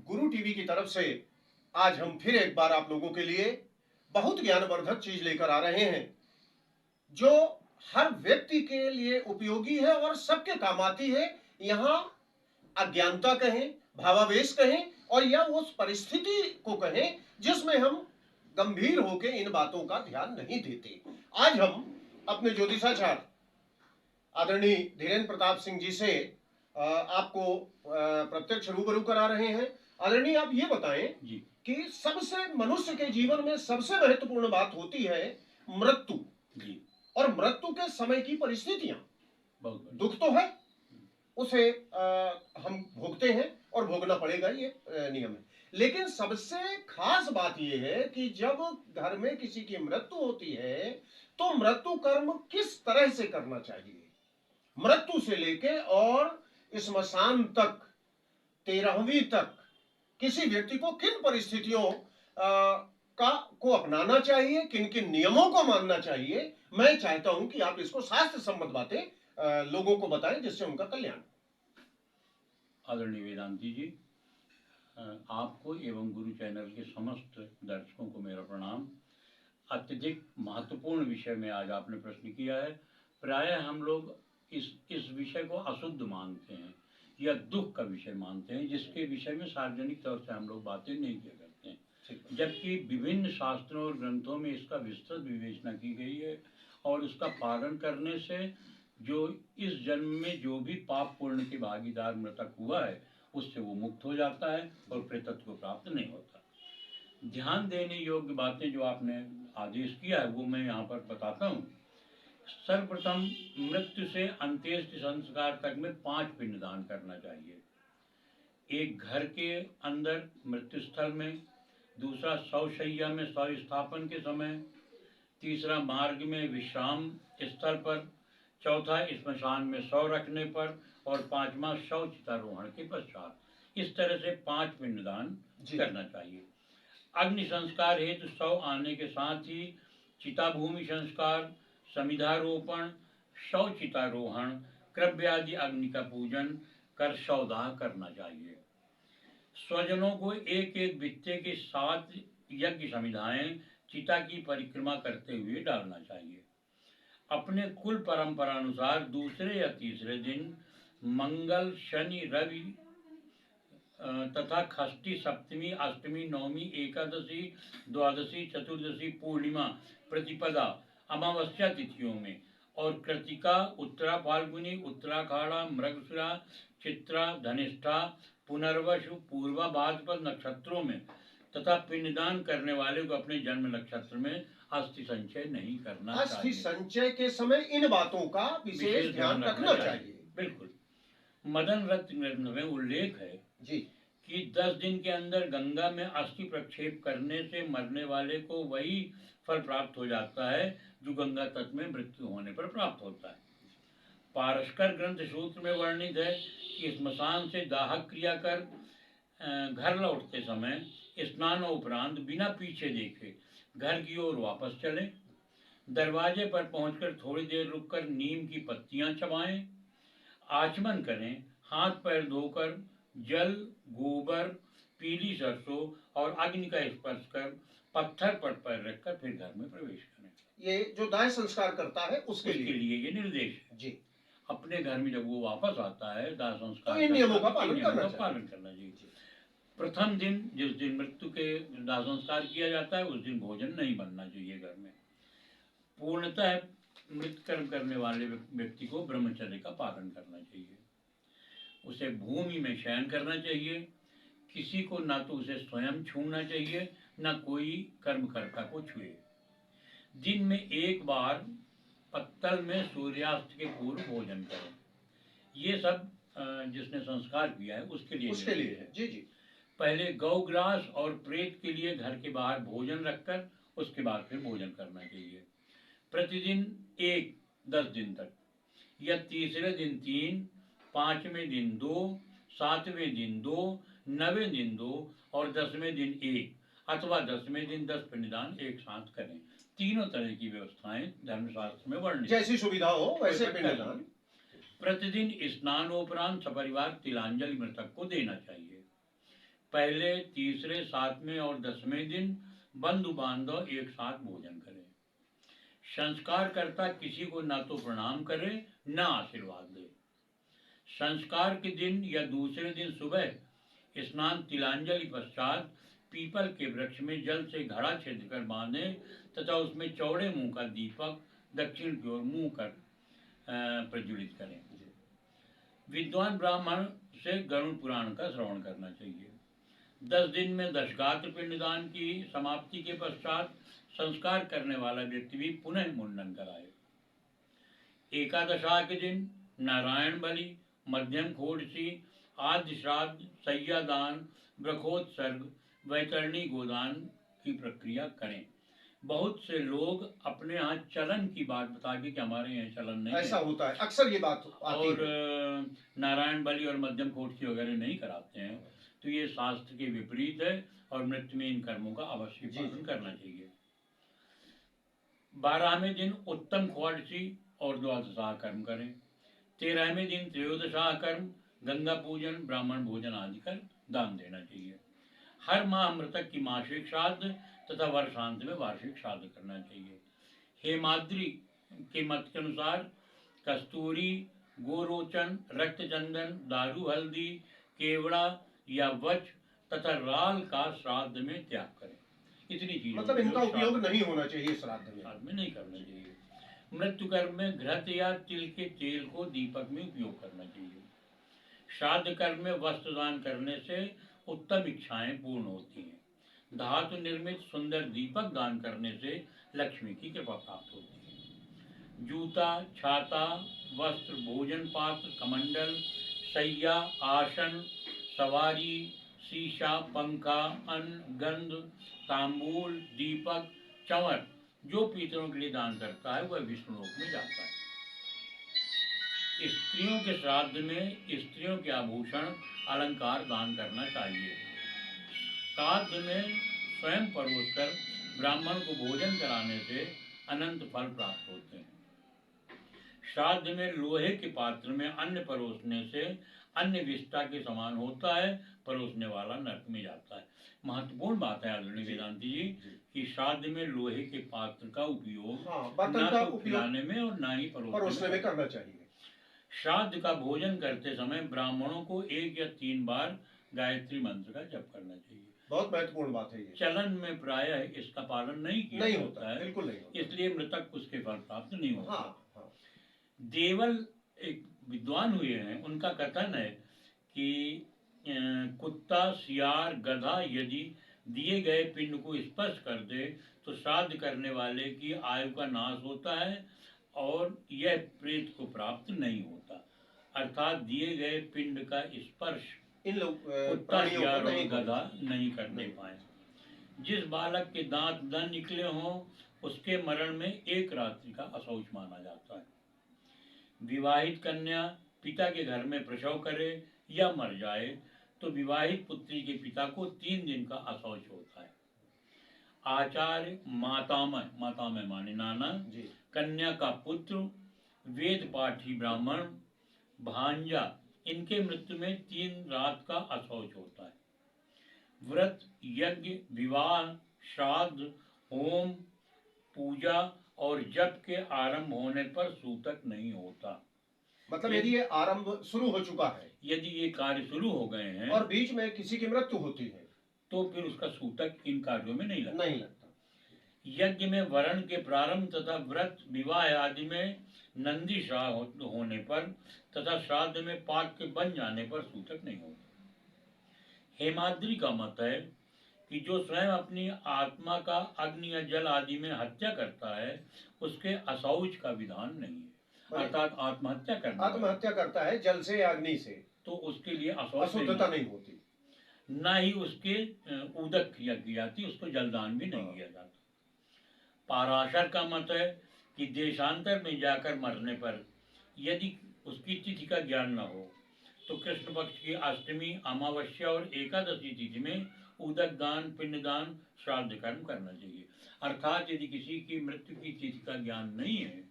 गुरु TV की तरफ से आज हम फिर एक बार आप लोगों के लिए बहुत ज्ञानवर्धक चीज लेकर आ रहे हैं जो हर व्यक्ति के लिए उपयोगी है और सबके काम आती है। यहाँ अज्ञानता कहें, भावावेश कहें और या उस परिस्थिति को कहें जिसमें हम गंभीर होकर इन बातों का ध्यान नहीं देते। आज हम अपने ज्योतिषाचार्य आदरणीय धीरेन्द्र प्रताप सिंह जी से आपको प्रत्यक्ष रूबरू करा रहे हैं। आदरणीय, आप ये बताएं जी कि सबसे मनुष्य के जीवन में सबसे महत्वपूर्ण बात होती है मृत्यु जी और मृत्यु के समय की परिस्थितियां। बहुत दुख तो है, उसे हम भोगते हैं और भोगना पड़ेगा, ये नियम है। लेकिन सबसे खास बात यह है कि जब घर में किसी की मृत्यु होती है तो मृत्यु कर्म किस तरह से करना चाहिए। मृत्यु से लेके और स्मशान तक, 13वीं तक किसी व्यक्ति को किन परिस्थितियों को अपनाना चाहिए, किन किन नियमों को मानना चाहिए, मैं चाहता हूं कि आप इसको शास्त्र सम्मत बातें लोगों को बताएं जिससे उनका कल्याण। आदरणीय वेदांती जी, आपको एवं गुरु चैनल के समस्त दर्शकों को मेरा प्रणाम। अत्यधिक महत्वपूर्ण विषय में आज आपने प्रश्न किया है। प्रायः हम लोग इस विषय को अशुद्ध मानते हैं या दुख का विषय मानते हैं, जिसके विषय में सार्वजनिक तौर से हम लोग बातें नहीं किया करते हैं, जबकि विभिन्न शास्त्रों और ग्रंथों में इसका विस्तृत विवेचना की गई है और उसका पालन करने से जो इस जन्म में जो भी पाप पुण्य के भागीदार मृतक हुआ है उससे वो मुक्त हो जाता है और प्रेतत्व को प्राप्त नहीं होता। ध्यान देने योग्य बातें जो आपने आदेश किया है वो मैं यहाँ पर बताता हूँ। सर्वप्रथम मृत्यु से अंत्येष्टि संस्कार तक में 5 पिंडदान करना चाहिए। एक घर के अंदर मृत्यु स्थल में, दूसरा शवशैया में शव स्थापन के समय, तीसरा मार्ग में विश्राम स्थल पर, चौथा स्मशान में शव रखने पर और 5वां शव चितारोहण के पश्चात। इस तरह से 5 पिंडदान करना चाहिए। अग्नि संस्कार हेतु शव आने के साथ ही चिता भूमि संस्कार, समिधारोपण, शव चितारोहण, क्रव्यादि अग्नि का पूजन कर शवदाह करना चाहिए। स्वजनों को एक एक बित्ते के 7 यज्ञ समिधाएं चिता की परिक्रमा करते हुए डालना चाहिए। अपने कुल परंपरा अनुसार दूसरे या तीसरे दिन मंगल, शनि, रवि तथा षष्ठी, सप्तमी, अष्टमी, नवमी, एकादशी, द्वादशी, चतुर्दशी, पूर्णिमा, प्रतिपदा, अमावस्या तिथियों में और कृतिका, उत्तरा फाल्गुनी, उत्तराखाड़ा, मृगशिरा, चित्रा, धनिष्ठा, पुनर्वसु, पूर्वा, भाद्रपद नक्षत्रों में तथा पिंडदान करने वाले को अपने जन्म नक्षत्र में अस्थि संचय नहीं करना चाहिए। अस्थि संचय के समय इन बातों का विशेष ध्यान रखना चाहिए। बिल्कुल। मदन रत्न ग्रंथ में उल्लेख है जी कि 10 दिन के अंदर गंगा में अस्थि प्रक्षेप करने से मरने वाले को वही फल प्राप्त हो जाता है जो गंगा तट में मृत्यु होने पर प्राप्त होता है। पारस्कर ग्रंथ सूत्र में वर्णित है कि स्मशान से दाहक क्रिया कर घर लौटते समय स्नान उपरांत बिना पीछे देखे घर की ओर वापस चले। दरवाजे पर पहुंचकर थोड़ी देर रुककर नीम की पत्तियां चबाएं, आचमन करें, हाथ पैर धोकर जल, गोबर, पीली सरसों और अग्नि का स्पर्श कर पत्थर पर पैर रखकर फिर घर में प्रवेश करें। ये जो दाह संस्कार करता है उसके लिए ये निर्देश है जी। अपने घर में जब वो वापस आता है दाह संस्कार तो इन नियमों का पालन करना चाहिए। प्रथम दिन जिस दिन मृत्यु के दाह संस्कार किया जाता है उस दिन भोजन नहीं बनना चाहिए घर में। पूर्णतः मृत कर्म करने वाले व्यक्ति को ब्रह्मचर्य का पालन करना चाहिए। उसे भूमि में शयन करना चाहिए। किसी को ना तो उसे स्वयं छूना चाहिए ना कोई कर्मकर्ता को छुए। दिन में एक बार पत्तल में सूर्यास्त के पूर्व भोजन करें। ये सब जिसने संस्कार किया है उसके लिए है। जी जी। पहले गौग्रास और प्रेत के लिए घर के बाहर भोजन रखकर उसके बाद फिर भोजन करना चाहिए। प्रतिदिन 10 दिन तक या तीसरे दिन 3, 5वें दिन 2, 7वें दिन 2, 9वें दिन 2 और 10वें दिन 1 अथवा 10वें दिन 10 पिंडदान एक साथ करें। तीनों तरह की व्यवस्थाएं धर्मशास्त्र में वर्णित, जैसी सुविधा हो वैसे पिंडदान। प्रतिदिन स्नानोपरांत सपरिवार तिलांजलि मृतक को देना चाहिए। पहले, तीसरे, 7वें और 10वें दिन बंधु बांधव एक साथ भोजन करें। संस्कारकर्ता किसी को ना तो प्रणाम करे ना आशीर्वाद दे। संस्कार के दिन या दूसरे दिन सुबह स्नान तिलांजलि पश्चात पीपल के वृक्ष में जल से घड़ा छेद कर बांधे तथा उसमें चौड़े मुंह का दीपक दक्षिण की ओर मुंह कर प्रज्वलित करें। विद्वान ब्राह्मण से गरुड़ पुराण का श्रवण करना चाहिए। 10 दिन में दशगात्र पिंडदान की समाप्ति के पश्चात संस्कार करने वाला व्यक्ति भी पुनः मुंडन कराए। एकादशा के दिन नारायण बलि, मध्यम खोड़सी, आदि श्राद्ध, सय्यादान, ब्रखोत्सर्ग, वैतरणी गोदान की प्रक्रिया करें। बहुत से लोग अपने यहाँ चलन की बात बता के कि हमारे यहाँ चलन नहीं ऐसा है होता है, अक्सर ये बात आती और है। नारायण बलि और मध्यम खोड़सी वगैरह नहीं कराते हैं, तो ये शास्त्र के विपरीत है और मृत्यु में इन कर्मों का अवश्य पालन करना चाहिए। 12वें दिन उत्तम ख्वाडसी और द्वादशा कर्म करें। 13वें दिन त्रयोदशा कर्म, गंगा पूजन, ब्राह्मण भोजन आदि कर दान देना चाहिए। हर माह मृतक की मासिक श्राद्ध तथा वर्षांत में वार्षिक श्राद्ध करना चाहिए। हेमाद्री के मत के अनुसार कस्तूरी, गोरोचन, रक्तचंदन, दारू हल्दी, केवड़ा या वच तथा राल का श्राद्ध में त्याग करें। इतनी चीजों मतलब इनका उपयोग नहीं होना चाहिए श्राद्ध में नहीं करना चाहिए। मृत्यु कर्म में घृत या तिल के तेल को दीपक में उपयोग करना चाहिए। श्राद्ध कर्म में वस्त्र दान करने से उत्तम इच्छाएं पूर्ण होती हैं। धातु निर्मित सुंदर दीपक दान करने से लक्ष्मी की कृपा प्राप्त होती है। जूता, छाता, वस्त्र, भोजन पात्र, कमंडल, सैया, आसन, सवारी, शीशा, पंखा, अन्न, गंध, तांबूल, दीपक, चंवर जो पितरों के लिए दान करता है वह विष्णु लोक में जाता है। स्त्रियों के श्राद्ध में स्त्रियों के आभूषण अलंकार दान करना चाहिए। श्राद्ध में स्वयं परोसकर ब्राह्मण को भोजन कराने से अनंत फल प्राप्त होते हैं। श्राद्ध में लोहे के पात्र में अन्न परोसने से अन्न विष्टा के समान होता है, परोसने वाला नरक में जाता है। महत्वपूर्ण बात है आदरणीय वेदांती जी कि श्राद्ध में लोहे के पात्र का उपयोग ना तो खिलाने में और ना ही परोसने में करना चाहिए। श्राद्ध का भोजन करते समय ब्राह्मणों को 1 या 3 बार गायत्री मंत्र का जप करना चाहिए। बहुत महत्वपूर्ण बात है ये। चलन में प्रायः इसका पालन नहीं किया जाता है, बिल्कुल नहीं होता। इसलिए मृतक उसके फल प्राप्त नहीं होता। हाँ। देवल एक विद्वान हुए हैं, उनका कथन है कि कुत्ता, सियार, गधा यदि दिए गए पिंड को स्पर्श कर दे तो श्राद्ध करने वाले की आयु का नाश होता है और यह प्रेत को प्राप्त नहीं होता। अर्थात दिए गए पिंड का स्पर्श इन लोग कुत्ता, सियार और गधा नहीं करने पाए। जिस बालक के दांत न निकले हों उसके मरण में 1 रात्रि का अशौच माना जाता है। विवाहित कन्या पिता के घर में प्रसव करे या मर जाए तो विवाहित पुत्री के पिता को 3 दिन का अशौच होता है। आचार्य, मातामह माने नाना, कन्या का पुत्र, वेद पाठी ब्राह्मण, भांजा, इनके मृत्यु में 3 रात का अशौच होता है। व्रत, यज्ञ, विवाह, श्राद्ध, होम, पूजा और जप के आरंभ होने पर सूतक नहीं होता। मतलब यदि ये आरंभ शुरू हो चुका है, यदि ये कार्य शुरू हो गए हैं और बीच में किसी की मृत्यु होती है तो फिर उसका सूतक इन कार्यों में नहीं लगता। यज्ञ में वरण के प्रारंभ तथा व्रत, विवाह आदि में नंदी श्राद्ध होने पर तथा श्राद्ध में पाक के बन जाने पर सूतक नहीं होता। हेमाद्री का मत है कि जो स्वयं अपनी आत्मा का अग्नि या जल आदि में हत्या करता है उसके अशौच का विधान नहीं है। अर्थात आत्महत्या करता है जल से या अग्नि से, तो उसके लिए अशुद्धता नहीं होती, ना ही उसके उदक किया जाती, उसको जलदान भी नहीं किया जाता। पाराशर का मत है कि देशांतर में जाकर मरने पर यदि उसकी तिथि का ज्ञान न हो तो कृष्ण पक्ष की अष्टमी, अमावस्या और एकादशी तिथि में उदक दान, पिंडदान, श्राद्ध कर्म करना चाहिए। अर्थात यदि किसी की मृत्यु की तिथि का ज्ञान नहीं है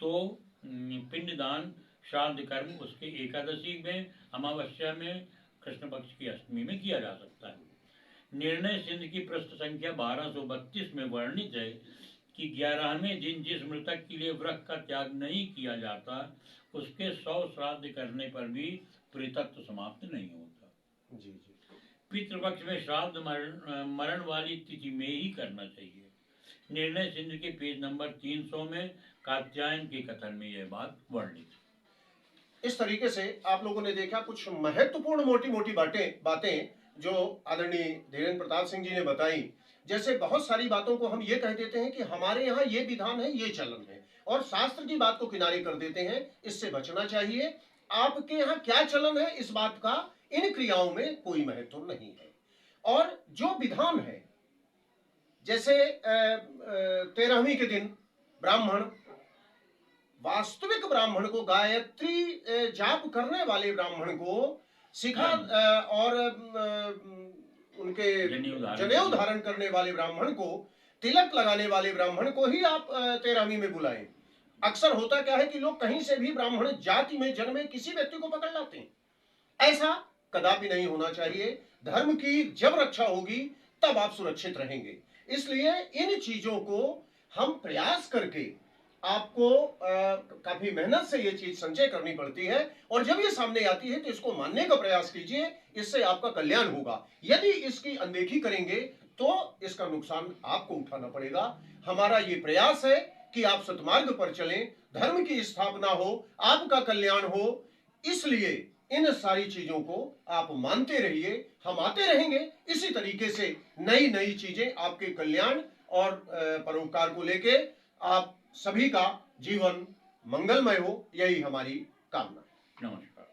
तो पिंडदान, श्राद्ध कर्म उसके एकादशी में, अमावस्या में कृष्ण पक्ष की अष्टमी में किया जा सकता है। निर्णय सिंध की पृष्ठ संख्या 1232 में वर्णित है कि 11वें दिन जिस मृतक के लिए व्रत का त्याग नहीं किया जाता, उसके 100 श्राद्ध करने पर भी प्रेतत्व समाप्त नहीं होता। जी जी। पितृपक्ष में श्राद्ध मरण वाली तिथि में ही करना चाहिए। निर्णय सिंध के पेज नंबर 300 में कात्यायन के कथन में यह बात वर्णित है। इस तरीके से आप लोगों ने देखा कुछ महत्वपूर्ण मोटी मोटी बातें जो आदरणीय धीरेन्द्र प्रताप सिंह जी ने बताई। जैसे बहुत सारी बातों को हम ये कह देते हैं कि हमारे यहाँ ये विधान है, ये चलन है, और शास्त्र की बात को किनारे कर देते हैं। इससे बचना चाहिए। आपके यहाँ क्या चलन है, इस बात का इन क्रियाओं में कोई महत्व नहीं है। और जो विधान है, जैसे 13वीं के दिन ब्राह्मण, वास्तविक ब्राह्मण को, गायत्री जाप करने वाले ब्राह्मण को शिखा और उनके जनेऊ धारण करने वाले ब्राह्मण को, तिलक लगाने वाले ब्राह्मण को ही आप 13वीं में बुलाएं। अक्सर होता क्या है कि लोग कहीं से भी ब्राह्मण जाति में जन्मे किसी व्यक्ति को पकड़ लाते हैं। ऐसा कदापि नहीं होना चाहिए। धर्म की जब रक्षा होगी तब आप सुरक्षित रहेंगे। इसलिए इन चीजों को हम प्रयास करके, आपको काफी मेहनत से ये चीज संचय करनी पड़ती है, और जब ये सामने आती है तो इसको मानने का प्रयास कीजिए। इससे आपका कल्याण होगा। यदि इसकी अनदेखी करेंगे तो इसका नुकसान आपको उठाना पड़ेगा। हमारा ये प्रयास है कि आप सतमार्ग पर चलें, धर्म की स्थापना हो, आपका कल्याण हो। इसलिए इन सारी चीजों को आप मानते रहिए। हम आते रहेंगे इसी तरीके से नई नई चीजें आपके कल्याण और परोपकार को लेके। आप सभी का जीवन मंगलमय हो, यही हमारी कामना। नमस्कार।